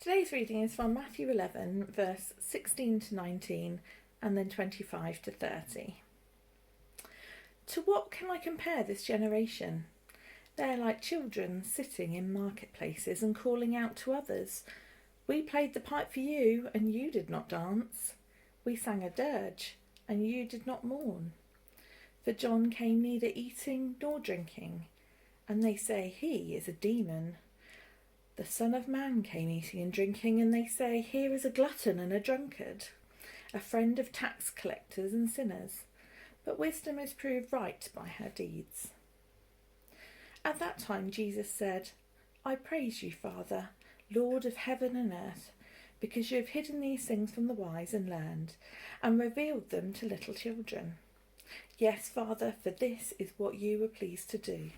Today's reading is from Matthew 11, verse 16 to 19, and then 25 to 30. To what can I compare this generation? They are like children sitting in marketplaces and calling out to others. We played the pipe for you, and you did not dance. We sang a dirge, and you did not mourn. For John came neither eating nor drinking, and they say he is a demon. The Son of Man came eating and drinking, and they say, here is a glutton and a drunkard, a friend of tax collectors and sinners. But wisdom is proved right by her deeds. At that time Jesus said, I praise you, Father, Lord of heaven and earth, because you have hidden these things from the wise and learned, and revealed them to little children. Yes, Father, for this is what you were pleased to do.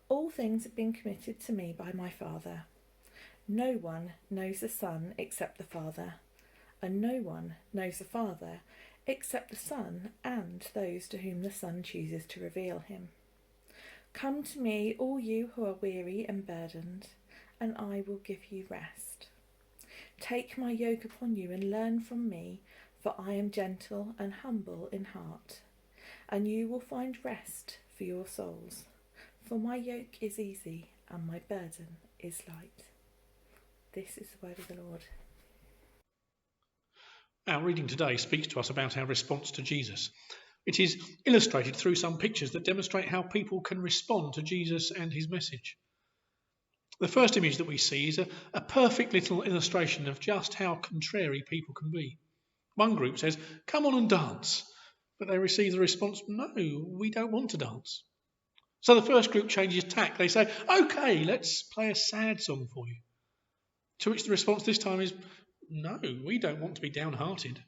All things have been committed to me by my Father. No one knows the Son except the Father, and no one knows the Father except the Son and those to whom the Son chooses to reveal him. Come to me, all you who are weary and burdened, and I will give you rest. Take my yoke upon you and learn from me, for I am gentle and humble in heart, and you will find rest for your souls. For my yoke is easy and my burden is light. This is the word of the Lord. Our reading today speaks to us about our response to Jesus. It is illustrated through some pictures that demonstrate how people can respond to Jesus and his message. The first image that we see is a perfect little illustration of just how contrary people can be. One group says, come on and dance, but they receive the response, no, we don't want to dance. So the first group changes tack. They say, okay, let's play a sad song for you. To which the response this time is, no, we don't want to be downhearted.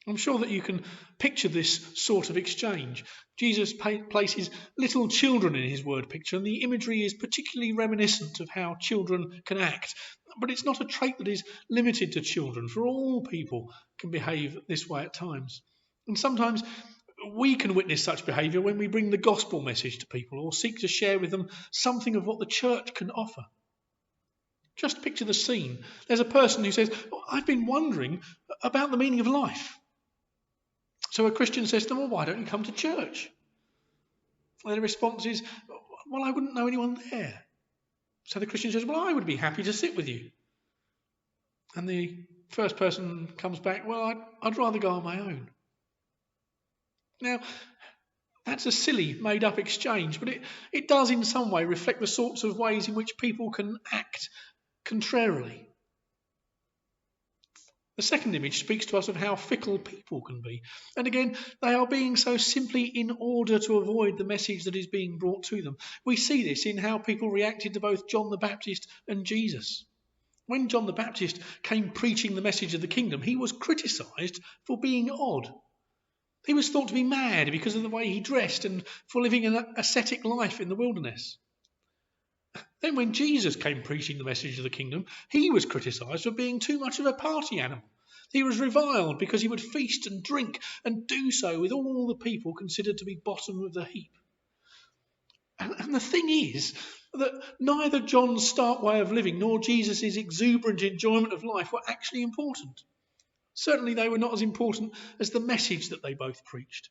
I'm sure that you can picture this sort of exchange. Jesus places little children in his word picture, and the imagery is particularly reminiscent of how children can act. But it's not a trait that is limited to children, for all people can behave this way at times. And sometimes we can witness such behaviour when we bring the gospel message to people or seek to share with them something of what the church can offer. Just picture the scene. There's a person who says, I've been wondering about the meaning of life. So a Christian says to them, well, why don't you come to church? And the response is, well, I wouldn't know anyone there. So the Christian says, well, I would be happy to sit with you. And the first person comes back, well, I'd rather go on my own. Now, that's a silly, made-up exchange, but it does in some way reflect the sorts of ways in which people can act contrarily. The second image speaks to us of how fickle people can be. And again, they are being so simply in order to avoid the message that is being brought to them. We see this in how people reacted to both John the Baptist and Jesus. When John the Baptist came preaching the message of the kingdom, he was criticised for being odd. He was thought to be mad because of the way he dressed and for living an ascetic life in the wilderness. Then when Jesus came preaching the message of the kingdom, he was criticised for being too much of a party animal. He was reviled because he would feast and drink and do so with all the people considered to be bottom of the heap. And the thing is that neither John's stark way of living nor Jesus' exuberant enjoyment of life were actually important. Certainly they were not as important as the message that they both preached.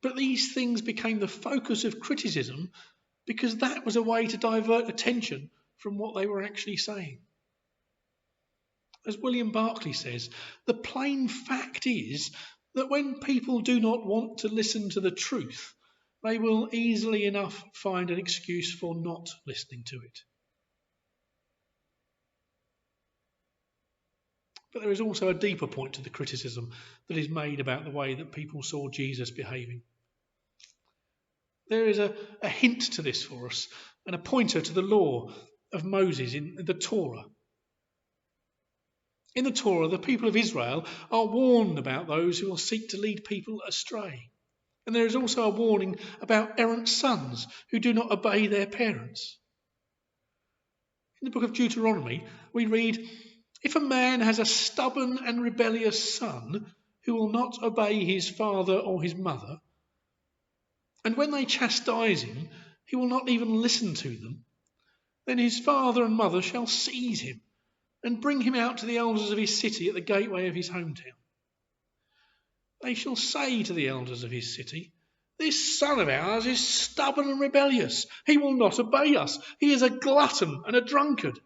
But these things became the focus of criticism because that was a way to divert attention from what they were actually saying. As William Barclay says, the plain fact is that when people do not want to listen to the truth, they will easily enough find an excuse for not listening to it. But there is also a deeper point to the criticism that is made about the way that people saw Jesus behaving. There is a hint to this for us, and a pointer to the law of Moses in the Torah. In the Torah, the people of Israel are warned about those who will seek to lead people astray. And there is also a warning about errant sons who do not obey their parents. In the book of Deuteronomy, we read, if a man has a stubborn and rebellious son who will not obey his father or his mother, and when they chastise him, he will not even listen to them, then his father and mother shall seize him and bring him out to the elders of his city at the gateway of his hometown. They shall say to the elders of his city, 'This son of ours is stubborn and rebellious. He will not obey us. He is a glutton and a drunkard.'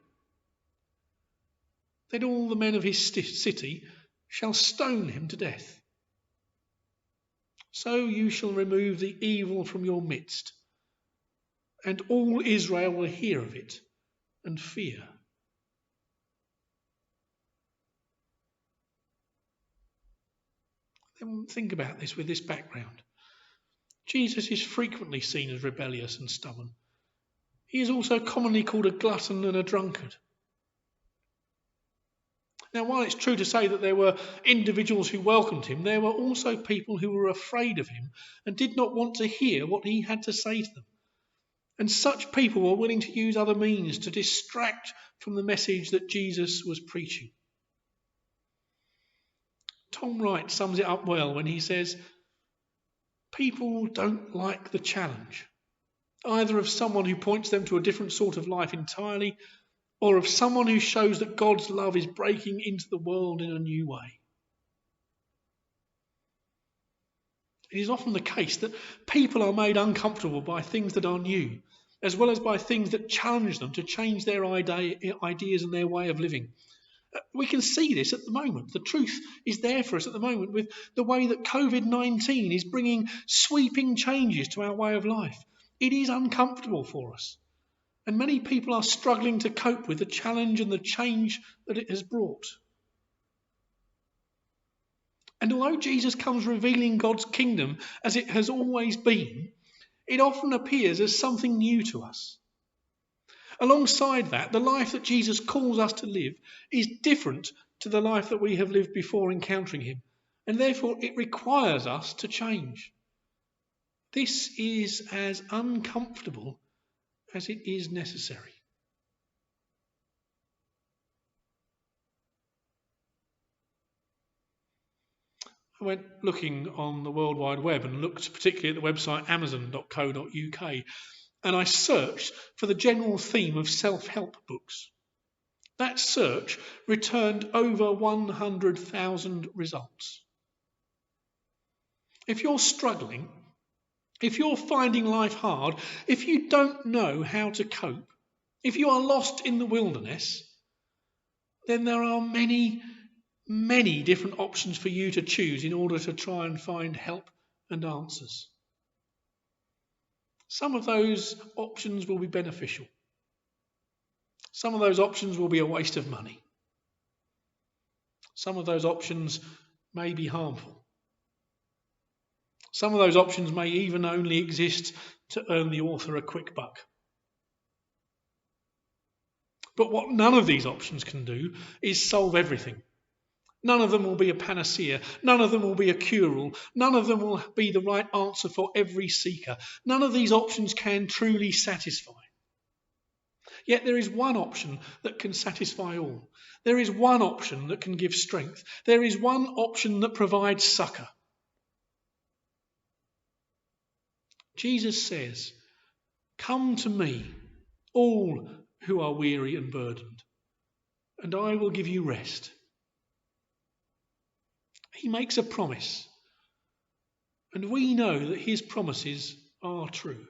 Then all the men of his city shall stone him to death. So you shall remove the evil from your midst, and all Israel will hear of it and fear." Then think about this with this background. Jesus is frequently seen as rebellious and stubborn. He is also commonly called a glutton and a drunkard. Now, while it's true to say that there were individuals who welcomed him, there were also people who were afraid of him and did not want to hear what he had to say to them. And such people were willing to use other means to distract from the message that Jesus was preaching. Tom Wright sums it up well when he says, "People don't like the challenge, either of someone who points them to a different sort of life entirely, or of someone who shows that God's love is breaking into the world in a new way." It is often the case that people are made uncomfortable by things that are new, as well as by things that challenge them to change their ideas and their way of living. We can see this at the moment. The truth is there for us at the moment with the way that COVID-19 is bringing sweeping changes to our way of life. It is uncomfortable for us. And many people are struggling to cope with the challenge and the change that it has brought. And although Jesus comes revealing God's kingdom as it has always been, it often appears as something new to us. Alongside that, the life that Jesus calls us to live is different to the life that we have lived before encountering him, and therefore it requires us to change. This is as uncomfortable as it is necessary. I went looking on the World Wide Web and looked particularly at the website amazon.co.uk, and I searched for the general theme of self-help books. That search returned over 100,000 results. If you're struggling, if you're finding life hard, if you don't know how to cope, if you are lost in the wilderness, then there are many different options for you to choose in order to try and find help and answers. Some of those options will be beneficial. Some of those options will be a waste of money. Some of those options may be harmful. Some of those options may even only exist to earn the author a quick buck. But what none of these options can do is solve everything. None of them will be a panacea. None of them will be a cure-all. None of them will be the right answer for every seeker. None of these options can truly satisfy. Yet there is one option that can satisfy all. There is one option that can give strength. There is one option that provides succour. Jesus says, "Come to me, all who are weary and burdened, and I will give you rest." He makes a promise, and we know that his promises are true.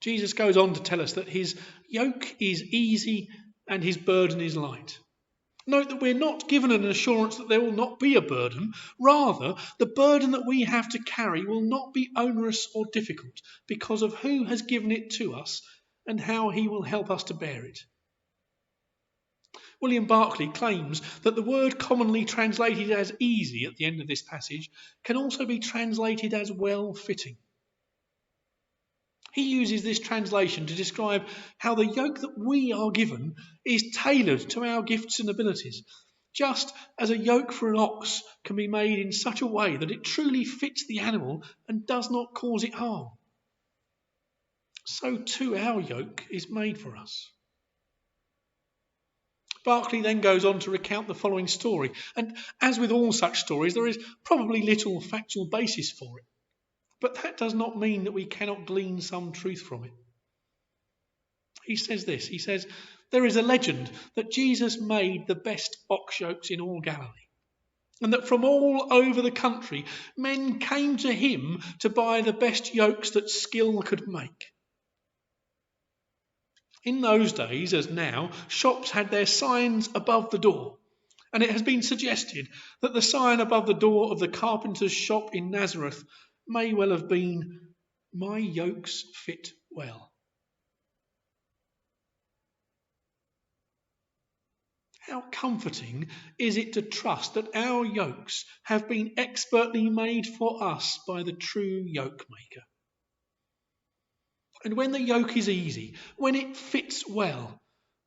Jesus goes on to tell us that his yoke is easy and his burden is light. Note that we're not given an assurance that there will not be a burden. Rather, the burden that we have to carry will not be onerous or difficult because of who has given it to us and how he will help us to bear it. William Barclay claims that the word commonly translated as easy at the end of this passage can also be translated as well-fitting. He uses this translation to describe how the yoke that we are given is tailored to our gifts and abilities, just as a yoke for an ox can be made in such a way that it truly fits the animal and does not cause it harm. So too our yoke is made for us. Barclay then goes on to recount the following story, and as with all such stories, there is probably little factual basis for it. But that does not mean that we cannot glean some truth from it. He says this, he says, there is a legend that Jesus made the best ox yokes in all Galilee, and that from all over the country men came to him to buy the best yokes that skill could make. In those days, as now, shops had their signs above the door, and it has been suggested that the sign above the door of the carpenter's shop in Nazareth may well have been, "My yokes fit well." How comforting is it to trust that our yokes have been expertly made for us by the true yoke maker. And when the yoke is easy, when it fits well,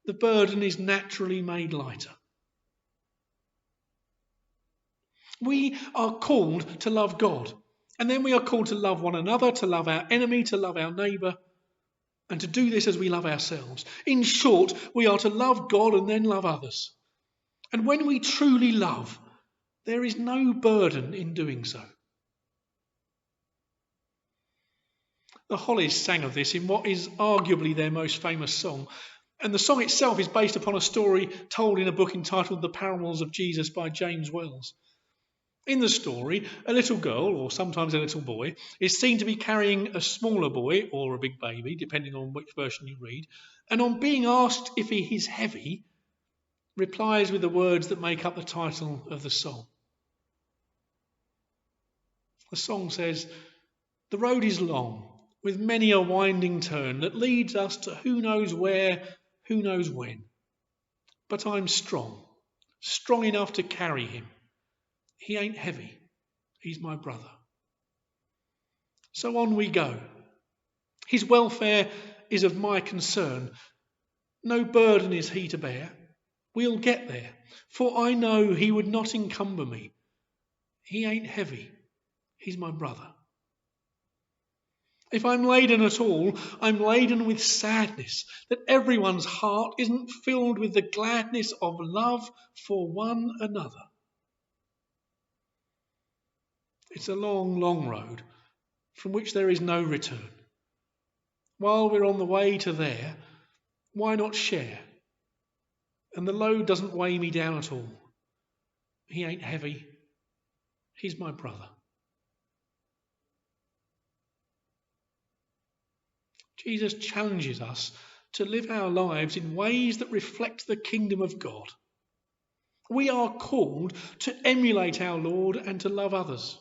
the burden is naturally made lighter. We are called to love God, and then we are called to love one another, to love our enemy, to love our neighbour, and to do this as we love ourselves. In short, we are to love God and then love others. And when we truly love, there is no burden in doing so. The Hollies sang of this in what is arguably their most famous song, and the song itself is based upon a story told in a book entitled The Parables of Jesus by James Wells. In the story, a little girl, or sometimes a little boy, is seen to be carrying a smaller boy, or a big baby, depending on which version you read, and on being asked if he is heavy, replies with the words that make up the title of the song. The song says, "The road is long, with many a winding turn that leads us to who knows where, who knows when. But I'm strong enough to carry him. He ain't heavy, he's my brother." So on we go. His welfare is of my concern. No burden is he to bear. We'll get there, for I know he would not encumber me. He ain't heavy, he's my brother. If I'm laden at all, I'm laden with sadness that everyone's heart isn't filled with the gladness of love for one another. It's a long, long road from which there is no return. While we're on the way to there, why not share? And the load doesn't weigh me down at all. He ain't heavy, he's my brother. Jesus challenges us to live our lives in ways that reflect the kingdom of God. We are called to emulate our Lord and to love others.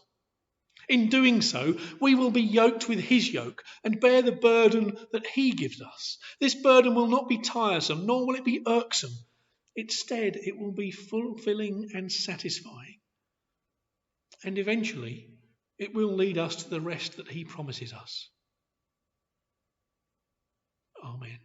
In doing so, we will be yoked with his yoke and bear the burden that he gives us. This burden will not be tiresome, nor will it be irksome. Instead, it will be fulfilling and satisfying. And eventually, it will lead us to the rest that he promises us. Amen.